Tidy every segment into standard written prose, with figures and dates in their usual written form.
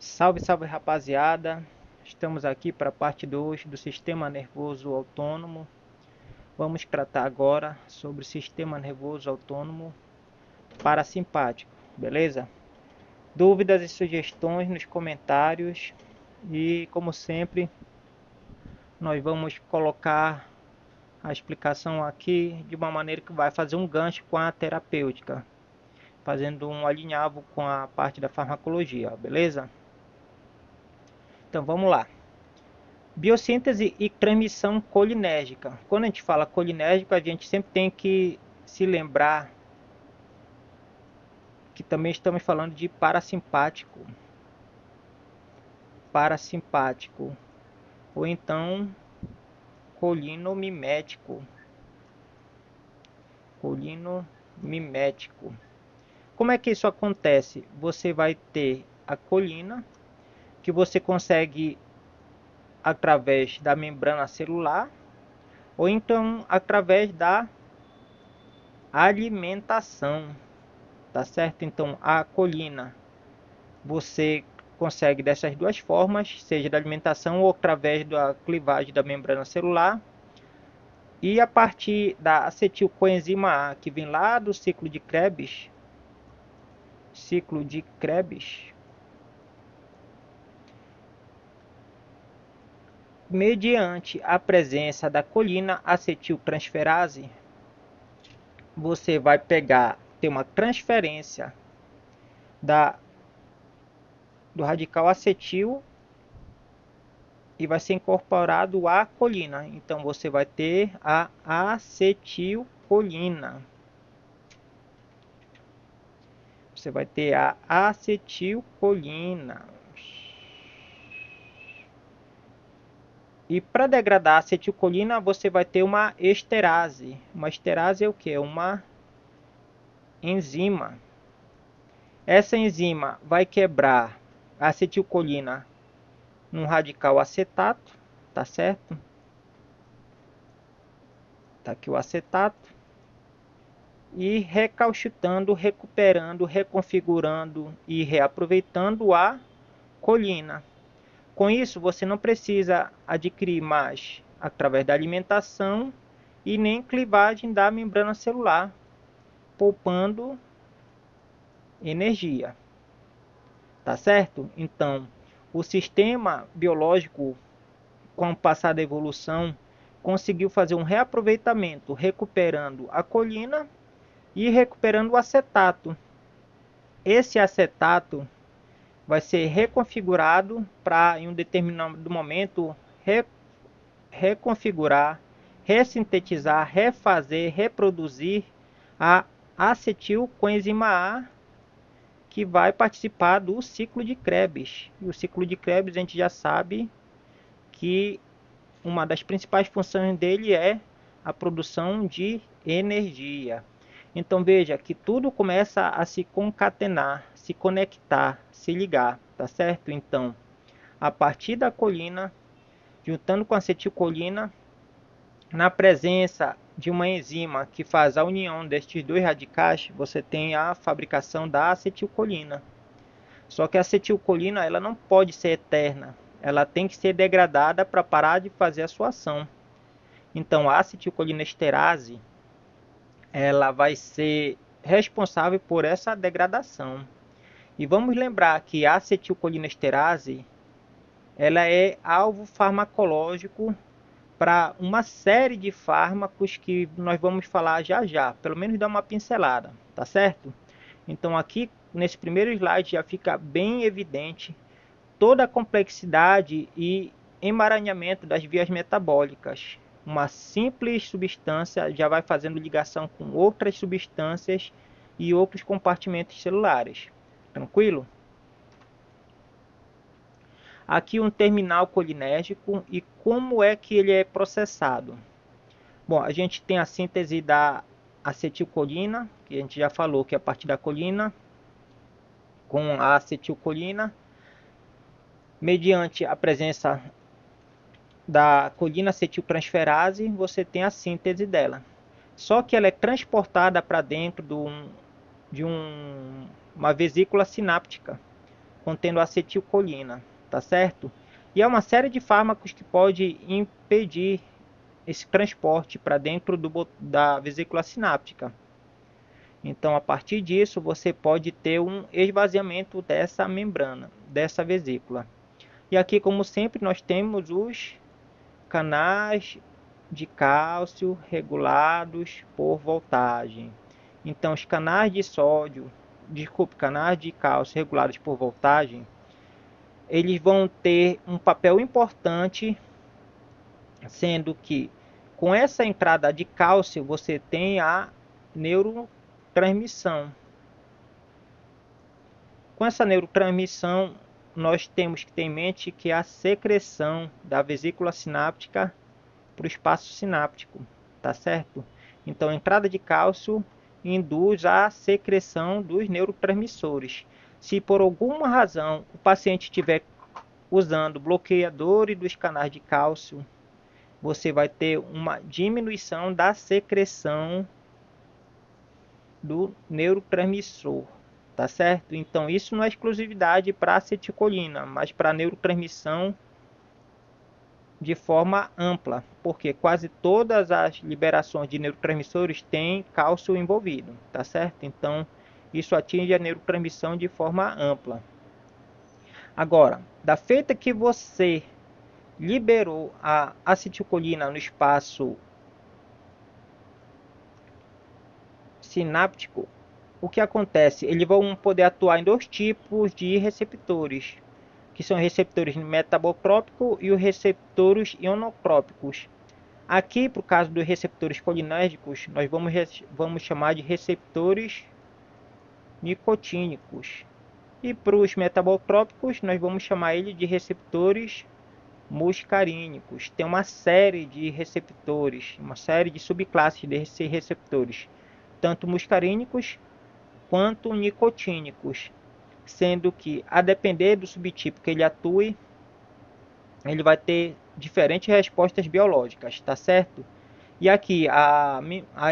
Salve, salve rapaziada! Estamos aqui para a parte 2 do sistema nervoso autônomo. Vamos tratar agora sobre o sistema nervoso autônomo parasimpático, beleza? Dúvidas e sugestões nos comentários e, como sempre, nós vamos colocar a explicação aqui de uma maneira que vai fazer um gancho com a terapêutica, fazendo um alinhavo com a parte da farmacologia, beleza? Então vamos lá. Biossíntese e transmissão colinérgica. Quando a gente fala colinérgico, a gente sempre tem que se lembrar que também estamos falando de parasimpático. Parasimpático. Ou então colinomimético. Colinomimético. Como é que isso acontece? Você vai ter a colina, que você consegue através da membrana celular, ou então através da alimentação. Tá certo? Então a colina você consegue dessas duas formas, seja da alimentação ou através da clivagem da membrana celular. E a partir da acetilcoenzima A, que vem lá do ciclo de Krebs, mediante a presença da colina acetiltransferase, você vai ter uma transferência do radical acetil e vai ser incorporado a colina. Então você vai ter a acetilcolina. Você vai ter a acetilcolina. E para degradar a acetilcolina, você vai ter uma esterase. Uma esterase é o que? Uma enzima. Essa enzima vai quebrar a acetilcolina num radical acetato, tá certo? Tá aqui o acetato. E recauchutando, recuperando, reconfigurando e reaproveitando a colina. Com isso, você não precisa adquirir mais através da alimentação e nem clivagem da membrana celular, poupando energia. Tá certo? Então, o sistema biológico, com o passar da evolução, conseguiu fazer um reaproveitamento, recuperando a colina e recuperando o acetato. Esse acetato vai ser reconfigurado para, em um determinado momento, reconfigurar, ressintetizar, refazer, reproduzir a acetilcoenzima A, que vai participar do ciclo de Krebs. E o ciclo de Krebs a gente já sabe que uma das principais funções dele é a produção de energia. Então veja que tudo começa a se concatenar, se conectar, se ligar, tá certo? Então, a partir da colina, juntando com a acetilcolina, na presença de uma enzima que faz a união destes dois radicais, você tem a fabricação da acetilcolina. Só que a acetilcolina ela não pode ser eterna, ela tem que ser degradada para parar de fazer a sua ação. Então a acetilcolinesterase ela vai ser responsável por essa degradação. E vamos lembrar que a acetilcolinesterase ela é alvo farmacológico para uma série de fármacos que nós vamos falar já já, pelo menos dar uma pincelada, tá certo? Então aqui nesse primeiro slide já fica bem evidente toda a complexidade e emaranhamento das vias metabólicas. Uma simples substância já vai fazendo ligação com outras substâncias e outros compartimentos celulares. Tranquilo? Aqui um terminal colinérgico e como é que ele é processado. Bom, a gente tem a síntese da acetilcolina, que a gente já falou que é a partir da colina, com a acetilcolina, mediante a presença da colina acetiltransferase, você tem a síntese dela. Só que ela é transportada para dentro uma vesícula sináptica, contendo acetilcolina, tá certo? E é uma série de fármacos que pode impedir esse transporte para dentro da vesícula sináptica. Então, a partir disso, você pode ter um esvaziamento dessa membrana, dessa vesícula. E aqui, como sempre, nós temos os canais de cálcio regulados por voltagem. Então, os canais de sódio, canais de cálcio regulados por voltagem, eles vão ter um papel importante, sendo que com essa entrada de cálcio você tem a neurotransmissão. Com essa neurotransmissão, nós temos que ter em mente que a secreção da vesícula sináptica para o espaço sináptico, tá certo? Então, a entrada de cálcio induz a secreção dos neurotransmissores. Se por alguma razão o paciente estiver usando bloqueadores dos canais de cálcio, você vai ter uma diminuição da secreção do neurotransmissor, tá certo? Então, isso não é exclusividade para acetilcolina, mas para neurotransmissão de forma ampla, porque quase todas as liberações de neurotransmissores têm cálcio envolvido, tá certo? Então, isso atinge a neurotransmissão de forma ampla. Agora, da feita que você liberou a acetilcolina no espaço sináptico, o que acontece? Eles vão poder atuar em dois tipos de receptores, que são os receptores metabotrópicos e os receptores ionotrópicos. Aqui, para o caso dos receptores colinérgicos, nós vamos chamar de receptores nicotínicos. E para os metabotrópicos, nós vamos chamar ele de receptores muscarínicos. Tem uma série de receptores, uma série de subclasses desses receptores, tanto muscarínicos quanto nicotínicos, sendo que, a depender do subtipo que ele atue, ele vai ter diferentes respostas biológicas, tá certo? E aqui a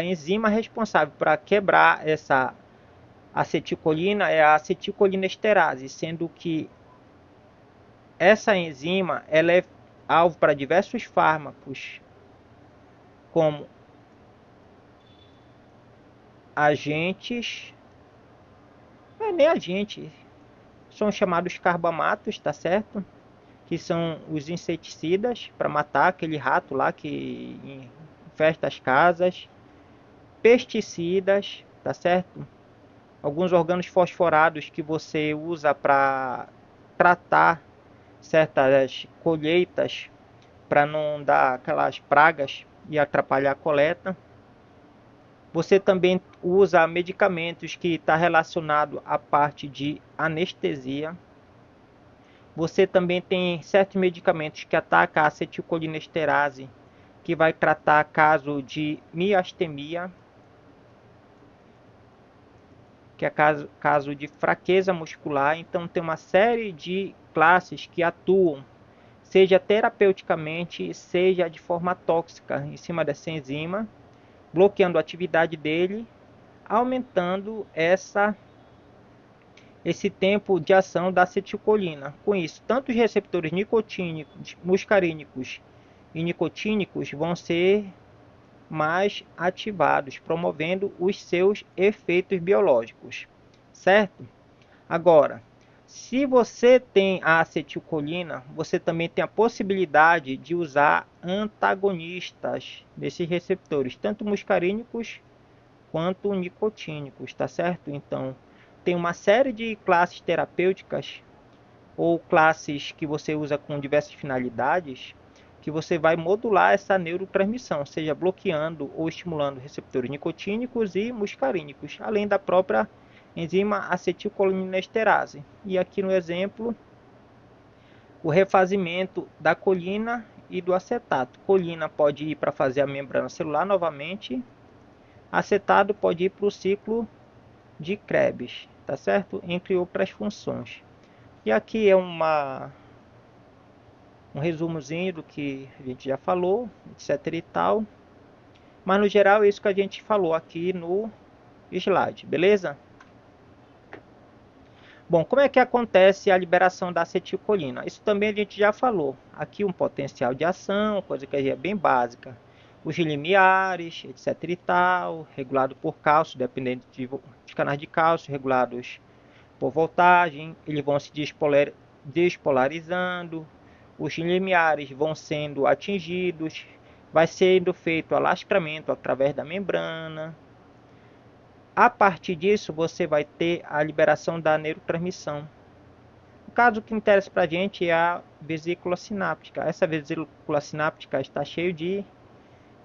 enzima responsável para quebrar essa acetilcolina é a acetilcolinesterase, sendo que essa enzima ela é alvo para diversos fármacos, como agentes, não é nem agentes, são chamados carbamatos, tá certo? Que são os inseticidas para matar aquele rato lá que infesta as casas, pesticidas, tá certo? Alguns organos fosforados que você usa para tratar certas colheitas para não dar aquelas pragas e atrapalhar a coleta. Você também usa medicamentos que está relacionado à parte de anestesia. Você também tem certos medicamentos que atacam a acetilcolinesterase, que vai tratar caso de miastemia, que é caso de fraqueza muscular. Então tem uma série de classes que atuam, seja terapeuticamente, seja de forma tóxica, em cima dessa enzima, bloqueando a atividade dele, aumentando esse tempo de ação da acetilcolina. Com isso, tanto os receptores nicotínicos, muscarínicos e nicotínicos vão ser mais ativados, promovendo os seus efeitos biológicos, certo? Agora, se você tem a acetilcolina, você também tem a possibilidade de usar antagonistas desses receptores, tanto muscarínicos quanto nicotínicos, tá certo? Então, tem uma série de classes terapêuticas ou classes que você usa com diversas finalidades, que você vai modular essa neurotransmissão, seja bloqueando ou estimulando receptores nicotínicos e muscarínicos, além da própria enzima acetilcolinesterase. E aqui no exemplo, o refazimento da colina e do acetato. Colina pode ir para fazer a membrana celular novamente, acetato pode ir para o ciclo de Krebs, tá certo? Entre outras funções. E aqui é um resumozinho do que a gente já falou, etc e tal. Mas no geral é isso que a gente falou aqui no slide, beleza? Bom, como é que acontece a liberação da acetilcolina? Isso também a gente já falou. Aqui um potencial de ação, coisa que é bem básica. Os limiares, etc e tal, regulado por cálcio, dependendo dos canais de cálcio, regulados por voltagem, eles vão se despolarizando, os limiares vão sendo atingidos, vai sendo feito alastramento através da membrana. A partir disso, você vai ter a liberação da neurotransmissão. O caso que interessa para a gente é a vesícula sináptica. Essa vesícula sináptica está cheia de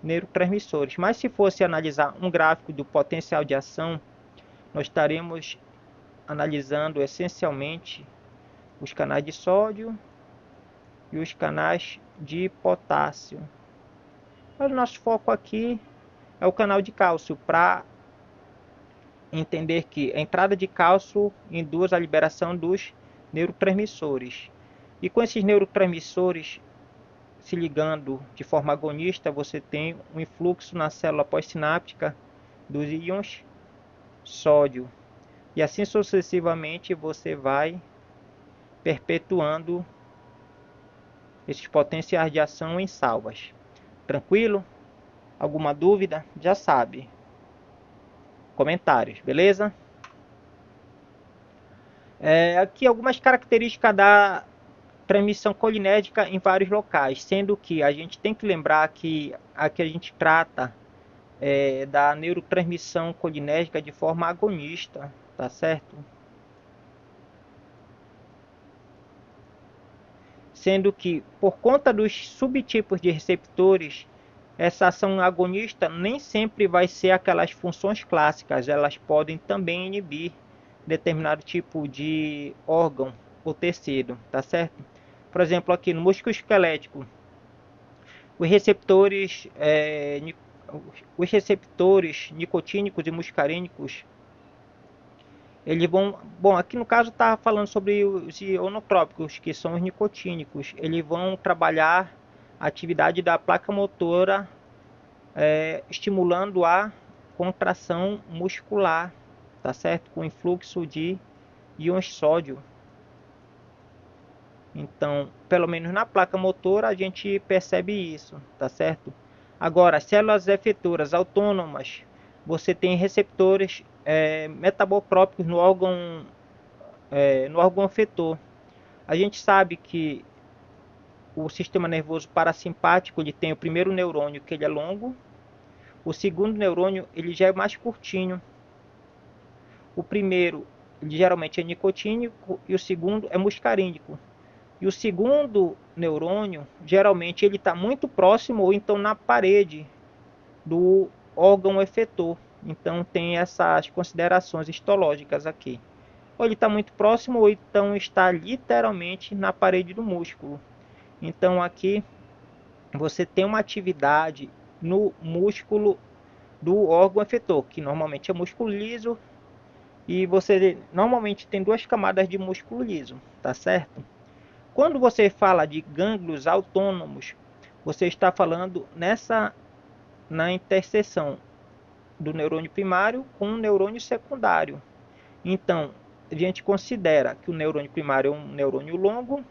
neurotransmissores. Mas se fosse analisar um gráfico do potencial de ação, nós estaremos analisando essencialmente os canais de sódio e os canais de potássio. Mas o nosso foco aqui é o canal de cálcio, para entender que a entrada de cálcio induz a liberação dos neurotransmissores. E com esses neurotransmissores se ligando de forma agonista, você tem um influxo na célula pós-sináptica dos íons sódio. E assim sucessivamente você vai perpetuando esses potenciais de ação em salvas. Tranquilo? Alguma dúvida? Já sabe. Comentários, beleza? Aqui algumas características da transmissão colinérgica em vários locais, sendo que a gente tem que lembrar que aqui a gente trata da neurotransmissão colinérgica de forma agonista, tá certo? Sendo que, por conta dos subtipos de receptores, essa ação agonista nem sempre vai ser aquelas funções clássicas, elas podem também inibir determinado tipo de órgão ou tecido, tá certo? Por exemplo, aqui no músculo esquelético, os receptores, os receptores nicotínicos e muscarínicos, eles vão, bom, aqui no caso está falando sobre os ionotrópicos, que são os nicotínicos. Eles vão trabalhar a atividade da placa motora, estimulando a contração muscular, tá certo? Com influxo de íons sódio. Então, pelo menos na placa motora a gente percebe isso, tá certo? Agora, células efetoras autônomas, você tem receptores metabotrópicos no órgão efetor. A gente sabe que o sistema nervoso parasimpático ele tem o primeiro neurônio que ele é longo, o segundo neurônio ele já é mais curtinho. O primeiro ele geralmente é nicotínico e o segundo é muscarínico. E o segundo neurônio geralmente ele está muito próximo ou então na parede do órgão efetor. Então tem essas considerações histológicas aqui. Ou ele está muito próximo ou então está literalmente na parede do músculo. Então aqui você tem uma atividade no músculo do órgão efetor, que normalmente é músculo liso, e você normalmente tem duas camadas de músculo liso, tá certo? Quando você fala de gânglios autônomos, você está falando na interseção do neurônio primário com o neurônio secundário. Então, a gente considera que o neurônio primário é um neurônio longo,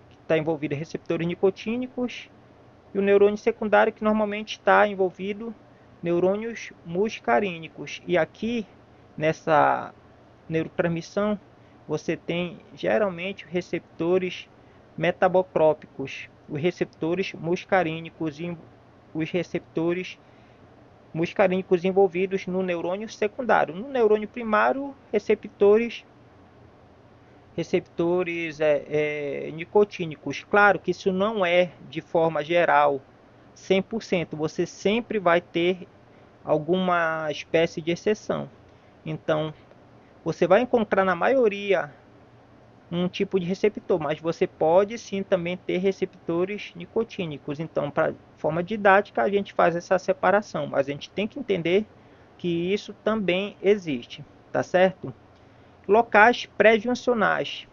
que está envolvido em receptores nicotínicos, e o neurônio secundário que normalmente está envolvido neurônios muscarínicos. E aqui, nessa neurotransmissão, você tem geralmente receptores metabotrópicos, os receptores muscarínicos e os receptores muscarínicos envolvidos no neurônio secundário. No neurônio primário, receptores nicotínicos. Claro que isso não é de forma geral 100%, você sempre vai ter alguma espécie de exceção. Então, você vai encontrar na maioria um tipo de receptor, mas você pode sim também ter receptores nicotínicos. Então, para forma didática, a gente faz essa separação, mas a gente tem que entender que isso também existe, tá certo? Locais pré-juncionais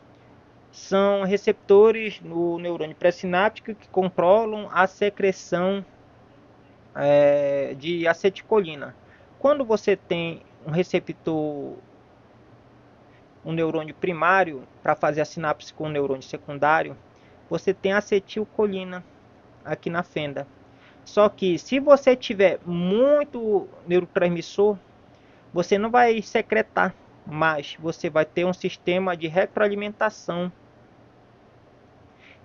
são receptores no neurônio pré-sináptico que controlam a secreção de acetilcolina. Quando você tem um receptor um neurônio primário para fazer a sinapse com o neurônio secundário, você tem acetilcolina aqui na fenda. Só que se você tiver muito neurotransmissor, você não vai secretar, mas você vai ter um sistema de retroalimentação.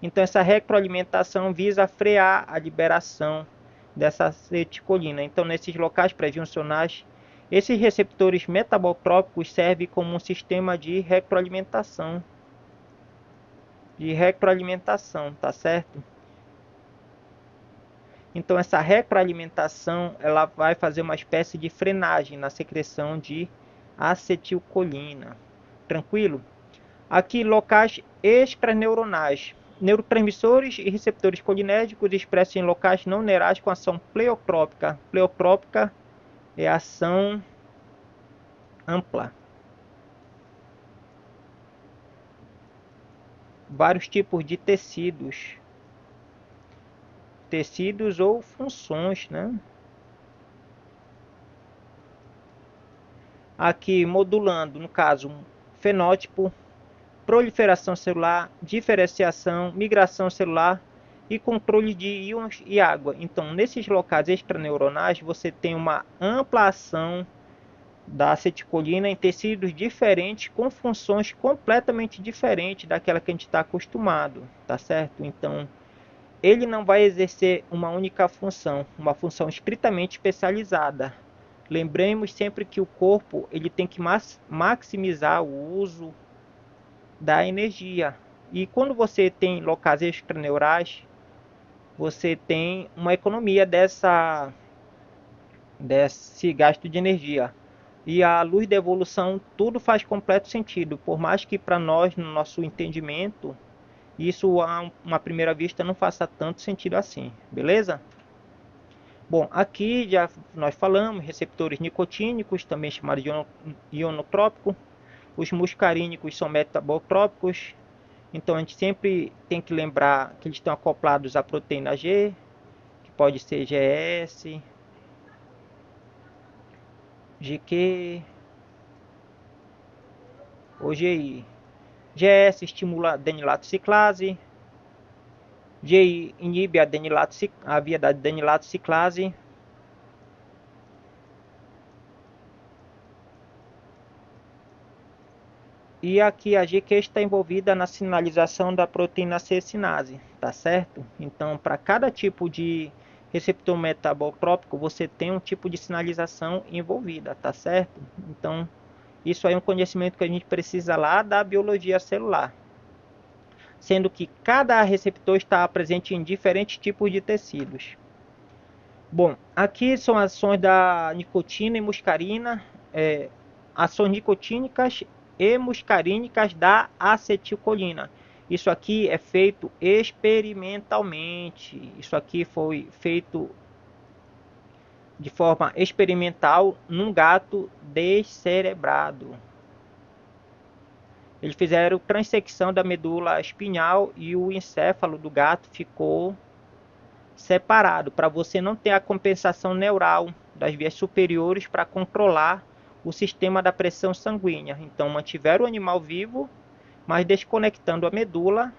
Então essa retroalimentação visa frear a liberação dessa acetilcolina. Então nesses locais pré-juncionais, esses receptores metabotrópicos servem como um sistema de retroalimentação. Tá certo? Então essa retroalimentação, ela vai fazer uma espécie de frenagem na secreção de acetilcolina. Tranquilo? Aqui locais extraneuronais. Neurotransmissores e receptores colinérgicos expressos em locais não neurais com ação pleotrópica. Pleotrópica é ação ampla. Vários tipos de tecidos. Tecidos ou funções, né? Aqui modulando, no caso, fenótipo, proliferação celular, diferenciação, migração celular e controle de íons e água. Então, nesses locais extraneuronais, você tem uma ampla ação da acetilcolina em tecidos diferentes, com funções completamente diferentes daquela que a gente está acostumado, tá certo? Então, ele não vai exercer uma única função, uma função estritamente especializada. Lembremos sempre que o corpo ele tem que maximizar o uso da energia. E quando você tem locais extraneurais, você tem uma economia desse gasto de energia. E à luz da evolução, tudo faz completo sentido. Por mais que para nós, no nosso entendimento, isso a uma primeira vista não faça tanto sentido assim. Beleza? Bom, aqui já nós falamos receptores nicotínicos, também chamados de ionotrópico. Os muscarínicos são metabotrópicos. Então a gente sempre tem que lembrar que eles estão acoplados à proteína G, que pode ser GS, GQ ou GI. GS estimula a adenilato ciclase, GI inibe a via da adenilato ciclase. E aqui a GQ está envolvida na sinalização da proteína C sinase, tá certo? Então, para cada tipo de receptor metabotrópico, você tem um tipo de sinalização envolvida, tá certo? Então, isso aí é um conhecimento que a gente precisa lá da biologia celular. Sendo que cada receptor está presente em diferentes tipos de tecidos. Bom, aqui são ações da nicotina e muscarina, ações nicotínicas e muscarínicas da acetilcolina. Isso aqui é feito experimentalmente. Isso aqui foi feito de forma experimental num gato descerebrado. Eles fizeram transecção da medula espinhal e o encéfalo do gato ficou separado, para você não ter a compensação neural das vias superiores para controlar o sistema da pressão sanguínea. Então mantiveram o animal vivo, mas desconectando a medula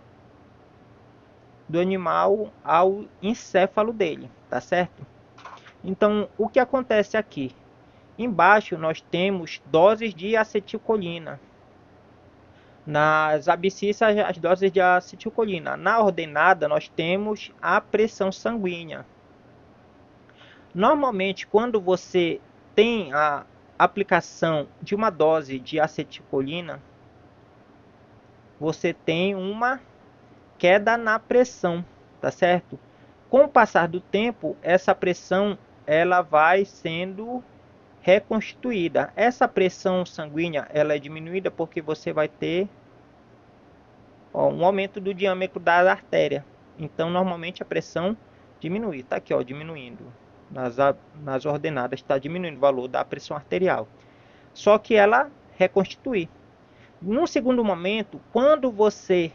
do animal ao encéfalo dele, tá certo? Então o que acontece aqui? Embaixo nós temos doses de acetilcolina. Nas abscissas, as doses de acetilcolina. Na ordenada, nós temos a pressão sanguínea. Normalmente, quando você tem a aplicação de uma dose de acetilcolina, você tem uma queda na pressão, tá certo? Com o passar do tempo, essa pressão ela vai sendo reconstituída. Essa pressão sanguínea ela é diminuída porque você vai ter um aumento do diâmetro da artéria. Então, normalmente a pressão diminui. Está aqui, ó, diminuindo. Nas ordenadas está diminuindo o valor da pressão arterial. Só que ela reconstitui. Num segundo momento, quando você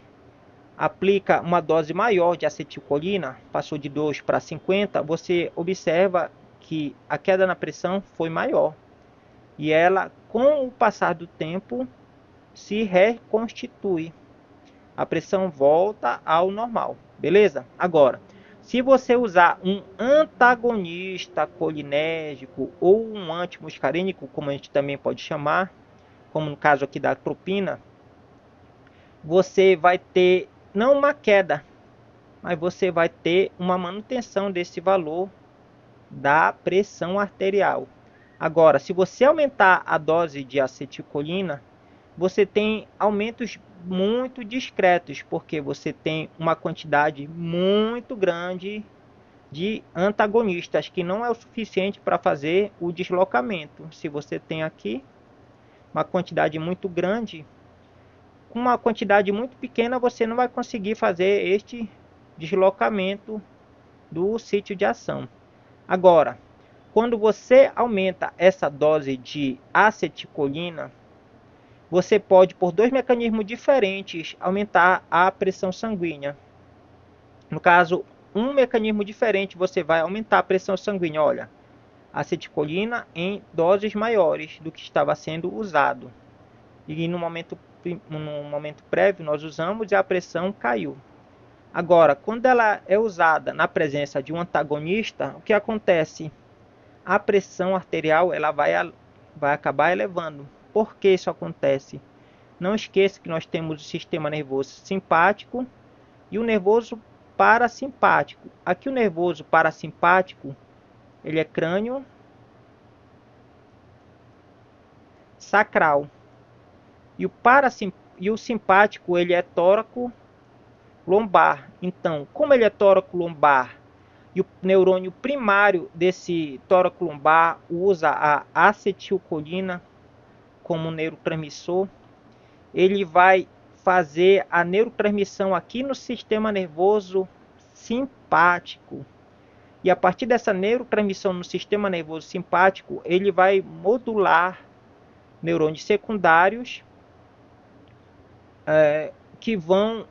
aplica uma dose maior de acetilcolina, passou de 2 para 50, você observa que a queda na pressão foi maior. E ela, com o passar do tempo, se reconstitui. A pressão volta ao normal, beleza? Agora, se você usar um antagonista colinérgico ou um antimuscarínico, como a gente também pode chamar, como no caso aqui da atropina, você vai ter não uma queda, mas você vai ter uma manutenção desse valor da pressão arterial. Agora, se você aumentar a dose de acetilcolina, você tem aumentos muito discretos, porque você tem uma quantidade muito grande de antagonistas, que não é o suficiente para fazer o deslocamento. Se você tem aqui uma quantidade muito grande, com uma quantidade muito pequena você não vai conseguir fazer este deslocamento do sítio de ação. Agora, quando você aumenta essa dose de acetilcolina, você pode, por dois mecanismos diferentes, aumentar a pressão sanguínea. No caso, um mecanismo diferente, você vai aumentar a pressão sanguínea. Olha, acetilcolina em doses maiores do que estava sendo usado. E no momento prévio nós usamos e a pressão caiu. Agora, quando ela é usada na presença de um antagonista, o que acontece? A pressão arterial ela vai acabar elevando. Por que isso acontece? Não esqueça que nós temos o sistema nervoso simpático e o nervoso parasimpático. Aqui o nervoso parasimpático, ele é crânio sacral. E o simpático, ele é tóraco lombar. Então, como ele é tóraco lombar e o neurônio primário desse tóraco lombar usa a acetilcolina como neurotransmissor, ele vai fazer a neurotransmissão aqui no sistema nervoso simpático. E a partir dessa neurotransmissão no sistema nervoso simpático, ele vai modular neurônios secundários que vão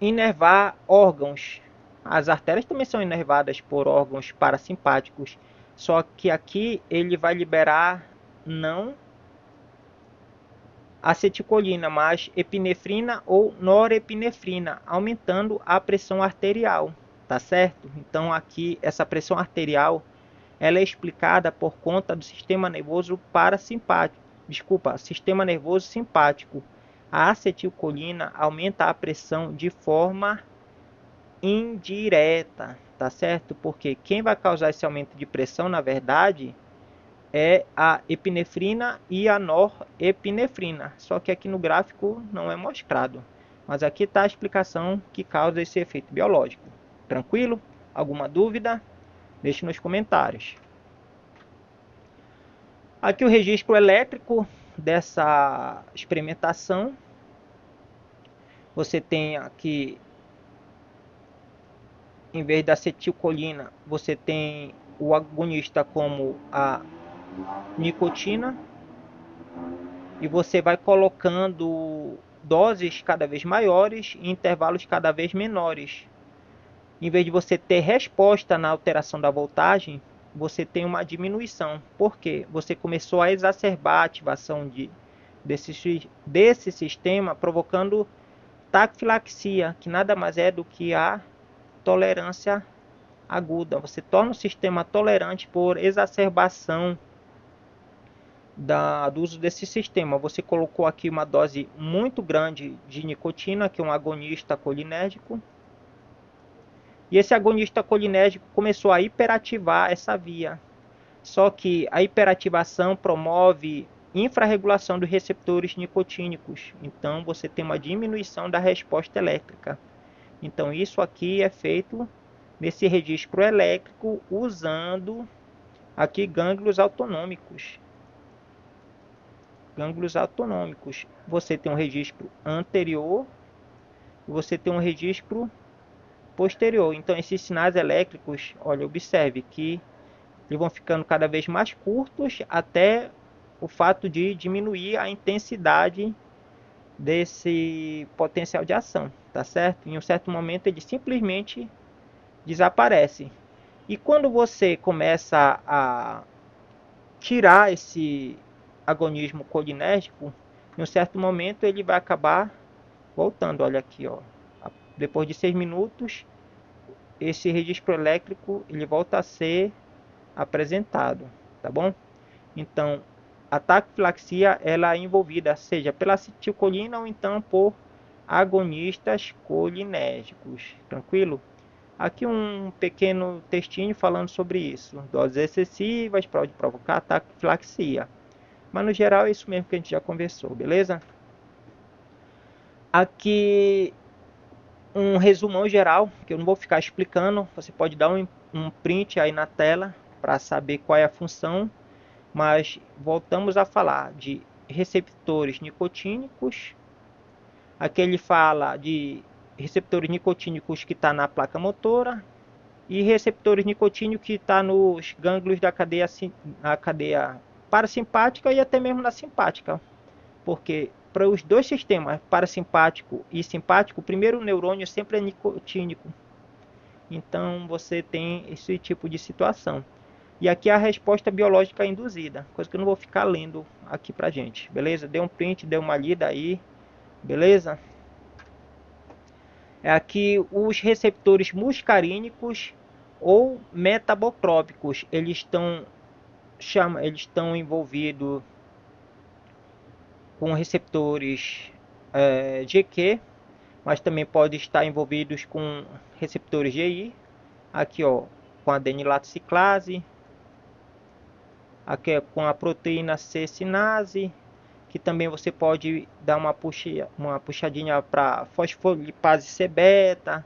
inervar órgãos. As artérias também são inervadas por órgãos parasimpáticos, só que aqui ele vai liberar não acetilcolina, mas epinefrina ou norepinefrina, aumentando a pressão arterial, tá certo? Então aqui essa pressão arterial ela é explicada por conta do sistema nervoso parasimpático, sistema nervoso simpático. A acetilcolina aumenta a pressão de forma indireta, tá certo? Porque quem vai causar esse aumento de pressão, na verdade, é a epinefrina e a norepinefrina. Só que aqui no gráfico não é mostrado. Mas aqui está a explicação que causa esse efeito biológico. Tranquilo? Alguma dúvida? Deixe nos comentários. Aqui o registro elétrico dessa experimentação. Você tem aqui, em vez da acetilcolina, você tem o agonista como a nicotina. E você vai colocando doses cada vez maiores em intervalos cada vez menores. Em vez de você ter resposta na alteração da voltagem, você tem uma diminuição. Por quê? Você começou a exacerbar a ativação desse sistema, provocando taquifilaxia, que nada mais é do que a tolerância aguda. Você torna o sistema tolerante por exacerbação do uso desse sistema. Você colocou aqui uma dose muito grande de nicotina, que é um agonista colinérgico. E esse agonista colinérgico começou a hiperativar essa via. Só que a hiperativação promove infrarregulação dos receptores nicotínicos. Então você tem uma diminuição da resposta elétrica. Então isso aqui é feito nesse registro elétrico usando aqui gânglios autonômicos. Gânglios autonômicos. Você tem um registro anterior e você tem um registro posterior. Então esses sinais elétricos, olha, observe que eles vão ficando cada vez mais curtos até o fato de diminuir a intensidade desse potencial de ação, tá certo? Em um certo momento ele simplesmente desaparece. E quando você começa a tirar agonismo colinérgico, em um certo momento ele vai acabar voltando. Olha aqui, ó. Depois de 6 minutos, esse registro elétrico ele volta a ser apresentado, tá bom? Então, a taquifilaxia ela é envolvida, seja pela acetilcolina ou então por agonistas colinérgicos, tranquilo? Aqui um pequeno textinho falando sobre isso. Doses excessivas pode provocar taquifilaxia. Mas no geral é isso mesmo que a gente já conversou, beleza? Aqui um resumão geral, que eu não vou ficar explicando. Você pode dar um print aí na tela para saber qual é a função. Mas voltamos a falar de receptores nicotínicos. Aqui ele fala de receptores nicotínicos que está na placa motora e receptores nicotínicos que está nos gânglios da cadeia parasimpática e até mesmo na simpática. Porque para os dois sistemas, parasimpático e simpático, o primeiro neurônio sempre é nicotínico. Então você tem esse tipo de situação. E aqui a resposta biológica induzida, coisa que eu não vou ficar lendo aqui pra gente, beleza? Dê um print, dê uma lida aí, beleza? É aqui os receptores muscarínicos ou metabotrópicos, eles estão envolvidos com receptores GQ, mas também pode estar envolvidos com receptores GI, aqui ó, com a adenilato ciclase, aqui é com a proteína C sinase, que também você pode dar uma puxadinha para fosfolipase C beta,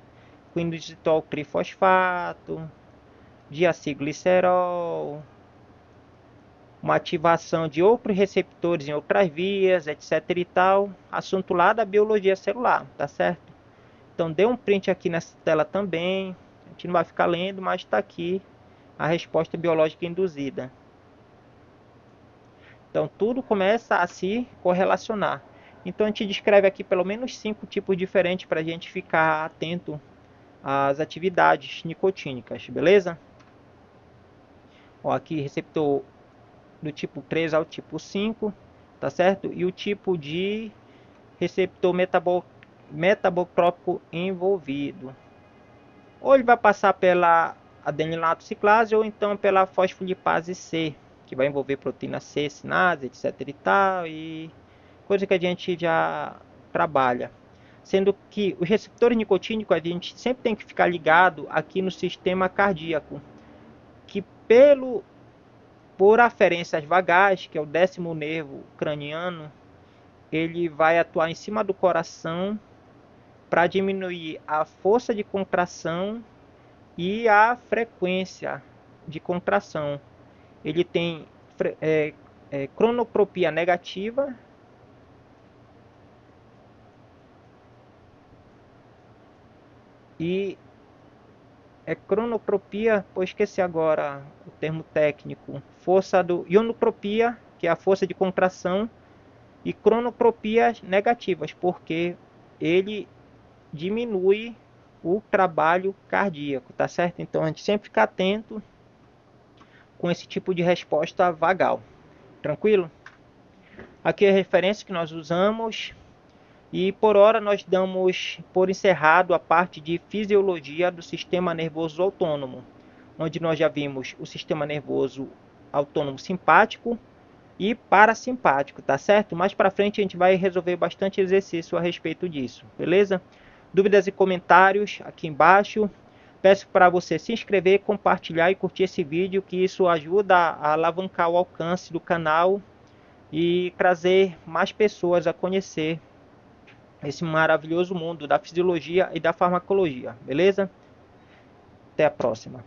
com inositol trifosfato, diacilglicerol, uma ativação de outros receptores em outras vias, etc e tal, assunto lá da biologia celular, tá certo? Então dê um print aqui nessa tela também, a gente não vai ficar lendo, mas está aqui a resposta biológica induzida. Então tudo começa a se correlacionar. Então a gente descreve aqui pelo menos 5 tipos diferentes para a gente ficar atento às atividades nicotínicas, beleza? Ó, aqui receptor do tipo 3 ao tipo 5, tá certo? E o tipo de receptor metabotrópico envolvido. Ou ele vai passar pela adenilato ciclase ou então pela fosfolipase C, que vai envolver proteína C, sinase, etc e tal, e coisa que a gente já trabalha. Sendo que os receptores nicotínicos a gente sempre tem que ficar ligado aqui no sistema cardíaco, que por aferências vagais, que é o 10º nervo craniano, ele vai atuar em cima do coração para diminuir a força de contração e a frequência de contração. Ele tem cronopropia negativa e cronopropia, esqueci agora o termo técnico, força do ionopropia, que é a força de contração, e cronopropias negativas, porque ele diminui o trabalho cardíaco, tá certo? Então a gente sempre fica atento com esse tipo de resposta vagal, tranquilo? Aqui é a referência que nós usamos e por hora nós damos por encerrado a parte de fisiologia do sistema nervoso autônomo, onde nós já vimos o sistema nervoso autônomo simpático e parasimpático, tá certo? Mais para frente a gente vai resolver bastante exercício a respeito disso, beleza? Dúvidas e comentários aqui embaixo. Peço para você se inscrever, compartilhar e curtir esse vídeo, que isso ajuda a alavancar o alcance do canal e trazer mais pessoas a conhecer esse maravilhoso mundo da fisiologia e da farmacologia, beleza? Até a próxima.